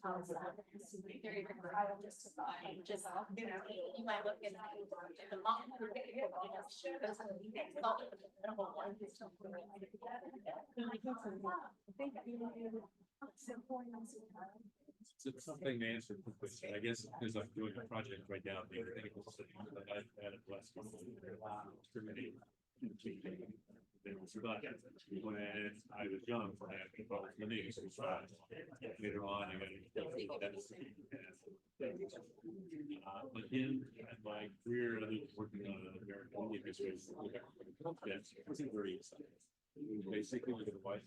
times. Very just, you know, you might look at the mom. It's something to answer the question, I guess, because I'm doing a project right now, the technical study that I've had at last couple of years. It was about when I was young, for that, about the names, later on, I got but in my career, I was working on an American Indian history. That's very exciting. Basically, with the wife,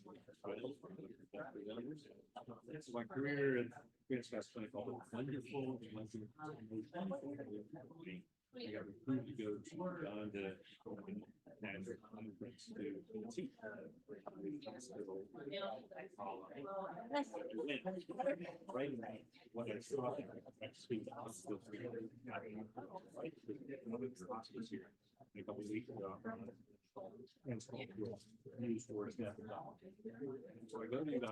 that's my career at Grants Clinic, all wonderful. I got recruited to go to National Conference to teach. Right, what I saw, I speak hospital here a couple of weeks ago. And so news for us. So I go to the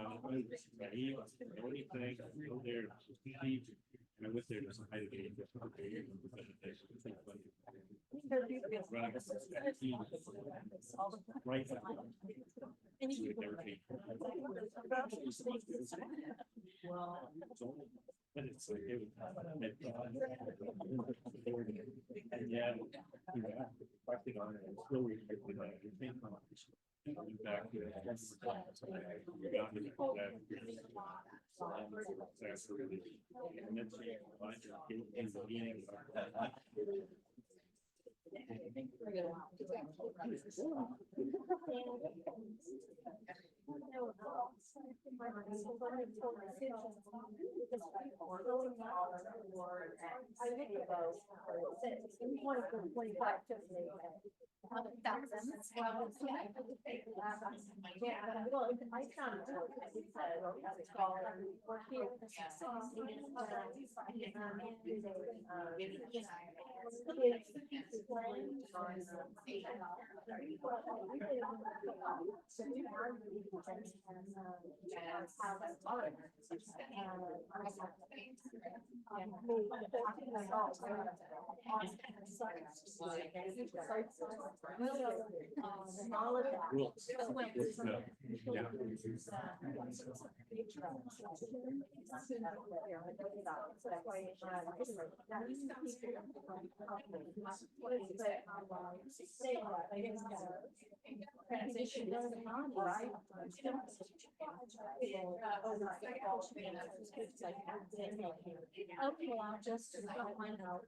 anything, go there, and I went there to some high game. Right. But it's like, yeah, reflecting on it, it's still really good with back to and then in the beginning. transition is on. Okay, I'll just find out.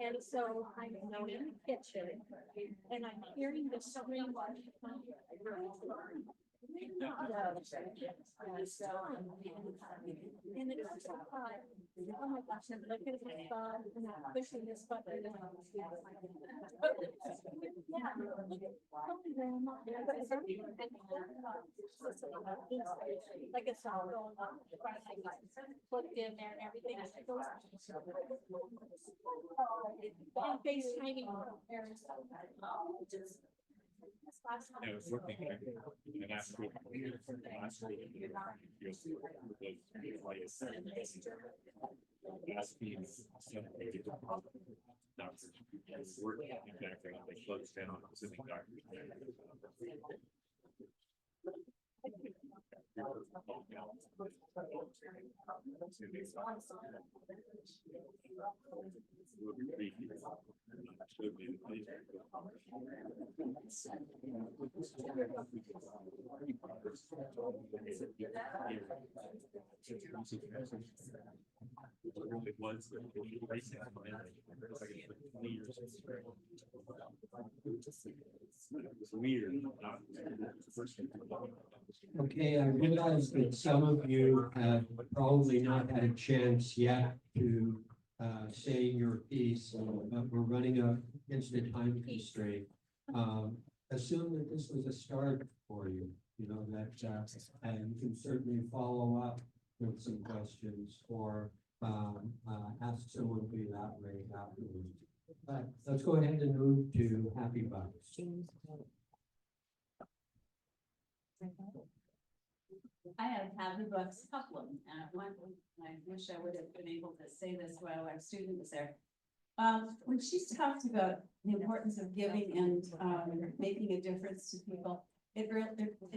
And so I'm in the kitchen and I'm hearing the scream. And it's just like, oh my gosh, I'm looking at my phone and I'm pushing this button. Yeah. Like it's all going on. Plugged in there and everything. And FaceTiming parents. I was looking at and asked for last week. Okay, I realize that some of you have probably not had a chance yet to say your piece, but we're running against a time constraint. Assume that this was a start for you, you know, that and you can certainly follow up with some questions or ask someone to be that way afterwards. But let's go ahead and move to Happy Bucks. I have Happy Bucks, a couple of them, one, I wish I would have been able to say this while our student was there. When she's talked about the importance of giving and making a difference to people, it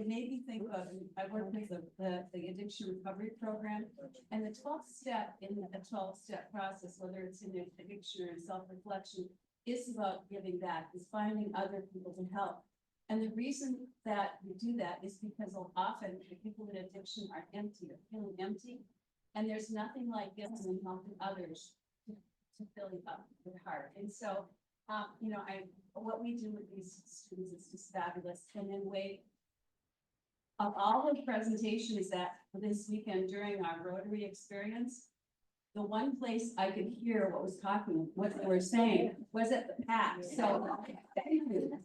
made me think of, I work with the addiction recovery program, and the 12th step in the 12-step process, whether it's in addiction or self-reflection, is about giving back, is finding other people to help. And the reason that we do that is because often the people in addiction are empty, they're feeling empty, and there's nothing like giving and helping others to fill up their heart. And so, you know, what we do with these students is just fabulous. And then of all the presentations that this weekend during our Rotary experience, the one place I could hear what they were saying was at the PAC. So thank you.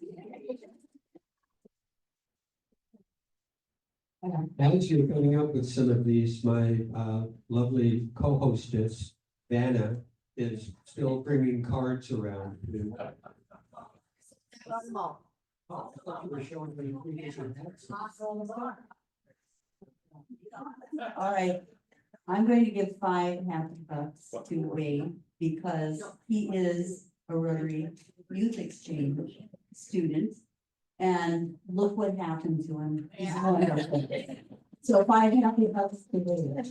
As you're coming up with some of these, my lovely co-hostess, Vanna, is still bringing cards around. All right, I'm going to give 5 Happy Bucks to Wade because he is a Rotary Youth Exchange student. And look what happened to him. He's wonderful. So 5 Happy Bucks to Wade.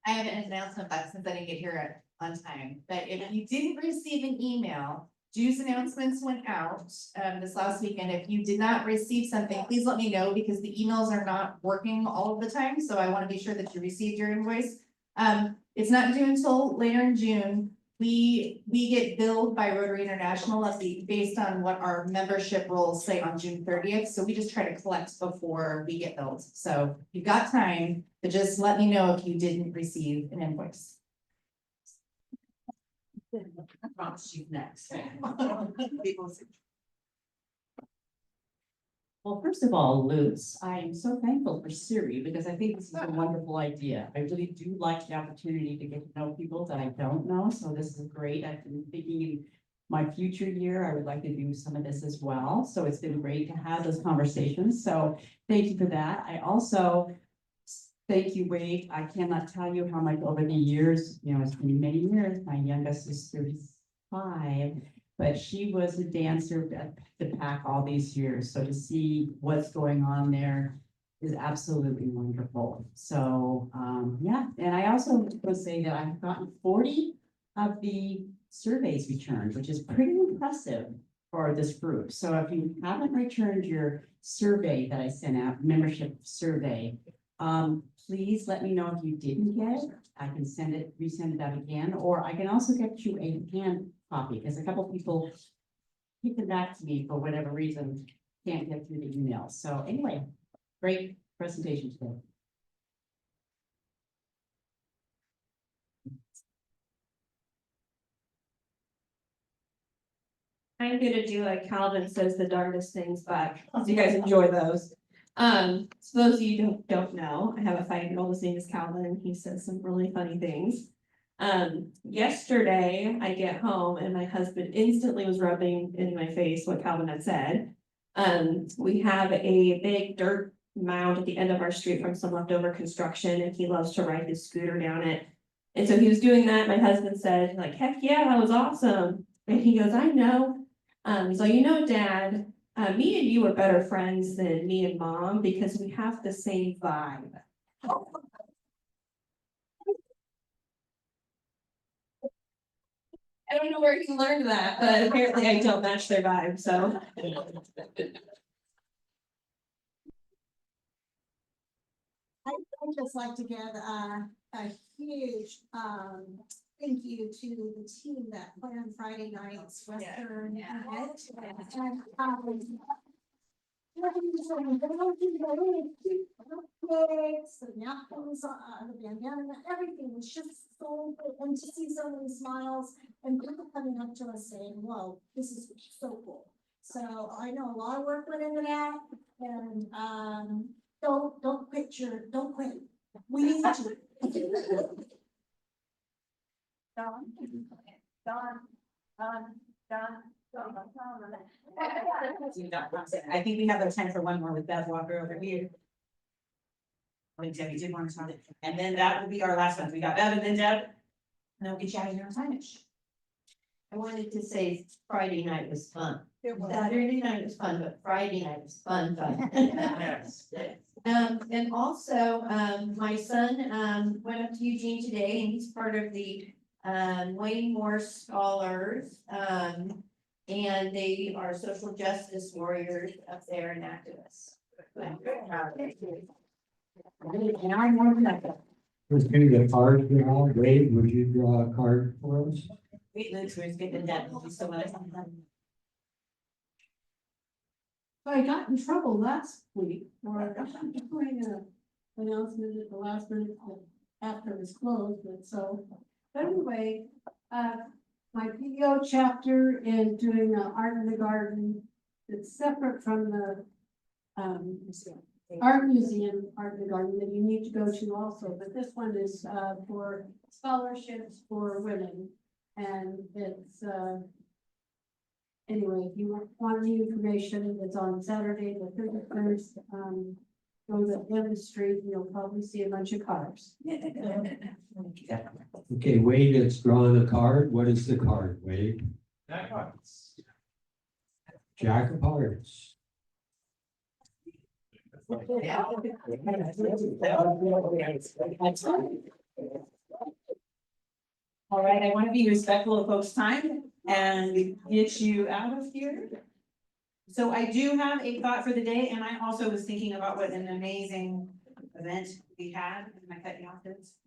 I have an announcement box since I didn't get here on time, but if you didn't receive an email, Jew's announcements went out this last weekend. If you did not receive something, please let me know because the emails are not working all of the time. So I want to be sure that you received your invoice. It's not due until later in June. We get billed by Rotary International based on what our membership rules say on June 30th. So we just try to collect before we get billed. So you've got time, but just let me know if you didn't receive an invoice. I promise you next. Well, first of all, Luz, I am so thankful for Siri because I think this is a wonderful idea. I really do like the opportunity to get to know people that I don't know. So this is great. I've been thinking in my future year, I would like to do some of this as well. So it's been great to have those conversations. So thank you for that. I also Thank you, Wade. I cannot tell you how much over the years, it's been many years. My youngest is 35, but she was a dancer at the PAC all these years. So to see what's going on there is absolutely wonderful. So, yeah, and I also will say that I've gotten 40 of the surveys returned, which is pretty impressive for this group. So if you haven't returned your survey that I sent out, membership survey, please let me know if you didn't get it. I can resend it out again, or I can also get you a hand copy, because a couple people keep it back to me for whatever reason, can't get through the email. So anyway, great presentation today. I'm gonna do like Calvin says the darndest things back, so you guys enjoy those. So those of you who don't know, I have a 5-year-old, his name is Calvin, and he says some really funny things. Yesterday I get home and my husband instantly was rubbing in my face what Calvin had said. We have a big dirt mound at the end of our street from some leftover construction, and he loves to ride his scooter down it. And so he was doing that. My husband said, like, heck yeah, that was awesome. And he goes, I know. So Dad, me and you are better friends than me and Mom because we have the same vibe. I don't know where he learned that, but apparently I don't match their vibe, so. I'd just like to give a huge thank you to the team that planned Friday night's Western event. The napkins, the bandana, everything was just so good, and to see so many smiles and people coming up to us saying, "Whoa, this is so cool." So I know a lot of work went into that, and don't quit. We need to. I think we have time for one more with Bev Walker over here. I think Debbie did want to talk, and then that will be our last one. We got Bev and then Deb. And then we'll get you out of here on time-ish. I wanted to say Friday night was fun. It was. Saturday night was fun, but Friday night was fun. Yes. And also, my son, went up to Eugene today and he's part of the, Wayne Moore Scholars. And they are social justice warriors up there and activists. And I'm more than that. Let's do the card draw. Wade, would you draw a card for us? Wait, Luke, we're getting that. So much. I got in trouble last week for doing an announcement at the last minute after it was closed, but so. But anyway, my PO chapter is doing an art in the garden. It's separate from the art museum, art in the garden that you need to go to also, but this one is for scholarships for women. And it's anyway, if you want any information, it's on Saturday, the 31st, go to M Street, you'll probably see a bunch of cars. Okay, Wade has drawn a card. What is the card, Wade? Jack of Hearts. Jack of Hearts. All right, I want to be respectful of folks' time and get you out of here. So I do have a thought for the day, and I also was thinking about what an amazing event we had. Am I cutting off this?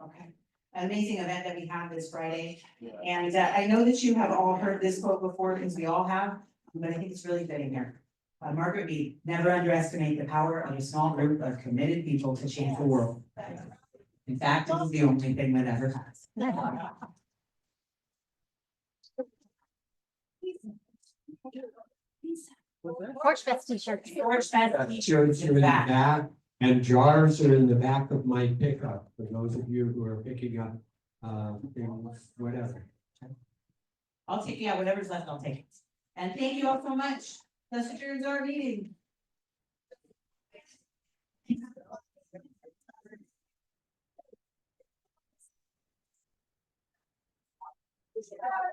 Okay. An amazing event that we had this Friday. And I know that you have all heard this quote before, because we all have, but I think it's really fitting here. Margaret Mead, never underestimate the power of a small group of committed people to change the world. In fact, it is the only thing that ever has. Porch Fest t-shirt. Porch Fest t-shirts Shirts are in in the the back. back, and jars are in the back of my pickup, for those of you who are picking up, things, whatever. I'll take, yeah, whatever's left, I'll take it. And thank you all so much. This adjourns our meeting.